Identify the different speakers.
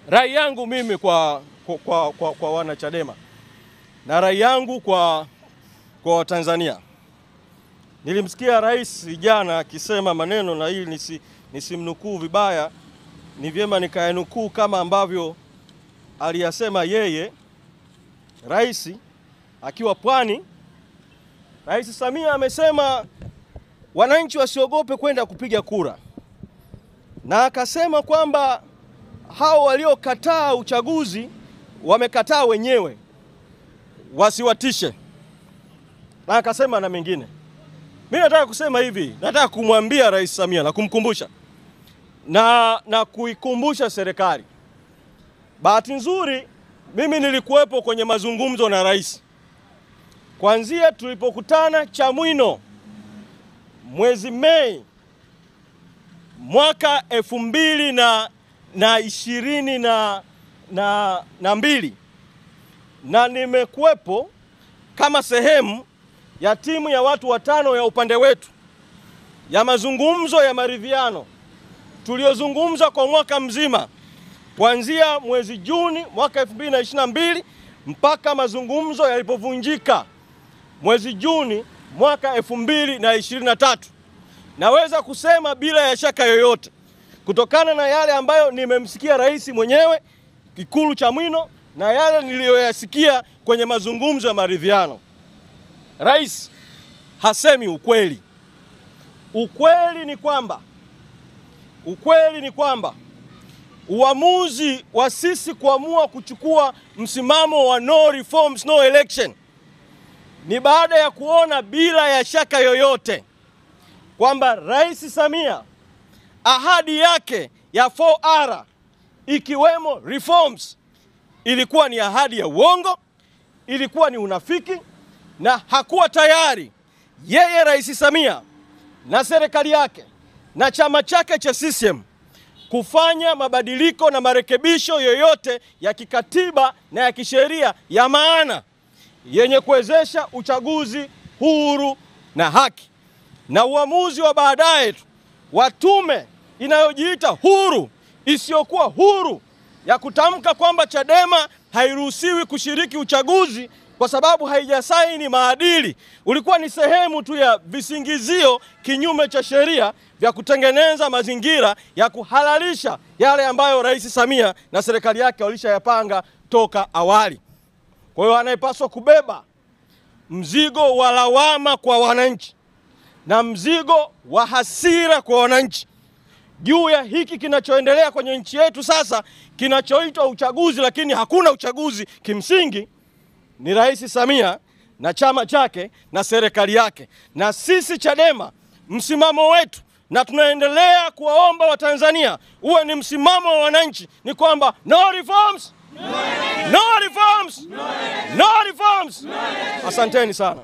Speaker 1: Rai yangu mimi kwa wana Chadema na rai yangu kwa Watanzania. Nilimsikia rais jana akisema maneno, na hili nisimnukuu vibaya, ni vyema nikayanukuu kama ambavyo aliyasema yeye. Rais akiwa Pwani, Rais Samia amesema wananchi wasiogope kwenda kupiga kura, na akasema kwamba hao waliokataa uchaguzi wamekataa wenyewe, wasiwatishe, na akasema na mengine. Mimi nataka kusema hivi, nataka kumwambia Rais Samia na kumkumbusha na kuikumbusha serikali. Bahati nzuri mimi nilikuwepo kwenye mazungumzo na rais kuanzia tulipokutana Chamwino mwezi Mei mwaka 2022, na nimekuwepo kama sehemu ya timu ya watu watano ya upande wetu ya mazungumzo ya maridhiano tuliozungumza kwa mwaka mzima kuanzia mwezi Juni mwaka 2022 mpaka mazungumzo yalipovunjika mwezi Juni mwaka 2023. Naweza kusema bila ya shaka yoyote, kutokana na yale ambayo nimemsikia rais mwenyewe Ikulu Chamwino na yale niliyoyasikia kwenye mazungumzo ya maridhiano, rais hasemi ukweli. Ukweli ni kwamba uamuzi wa sisi kuamua kuchukua msimamo wa no reforms no election ni baada ya kuona bila ya shaka yoyote kwamba Rais Samia ahadi yake ya 4R ikiwemo reforms ilikuwa ni ahadi ya uongo, ilikuwa ni unafiki, na hakuwa tayari yeye Rais Samia na serikali yake na chama chake cha CCM kufanya mabadiliko na marekebisho yoyote ya kikatiba na ya kisheria ya maana yenye kuwezesha uchaguzi huru na haki. Na uamuzi wa baadaye wa tume inayojiita huru isiyokuwa huru ya kutamka kwamba Chadema hairuhusiwi kushiriki uchaguzi kwa sababu haijasaini maadili ulikuwa ni sehemu tu ya visingizio kinyume cha sheria vya kutengeneza mazingira ya kuhalalisha yale ambayo Rais Samia na serikali yake walishayapanga toka awali. Kwa hiyo anayepaswa kubeba mzigo wa lawama kwa wananchi na mzigo wa hasira kwa wananchi juu ya hiki kinachoendelea kwenye nchi yetu sasa, kinachoitwa uchaguzi lakini hakuna uchaguzi kimsingi, ni Rais Samia na chama chake na serikali yake. Na sisi Chadema msimamo wetu, na tunaendelea kuwaomba Watanzania uwe ni msimamo wa wananchi, ni kwamba no reforms, no reforms, no reforms. Asanteni sana.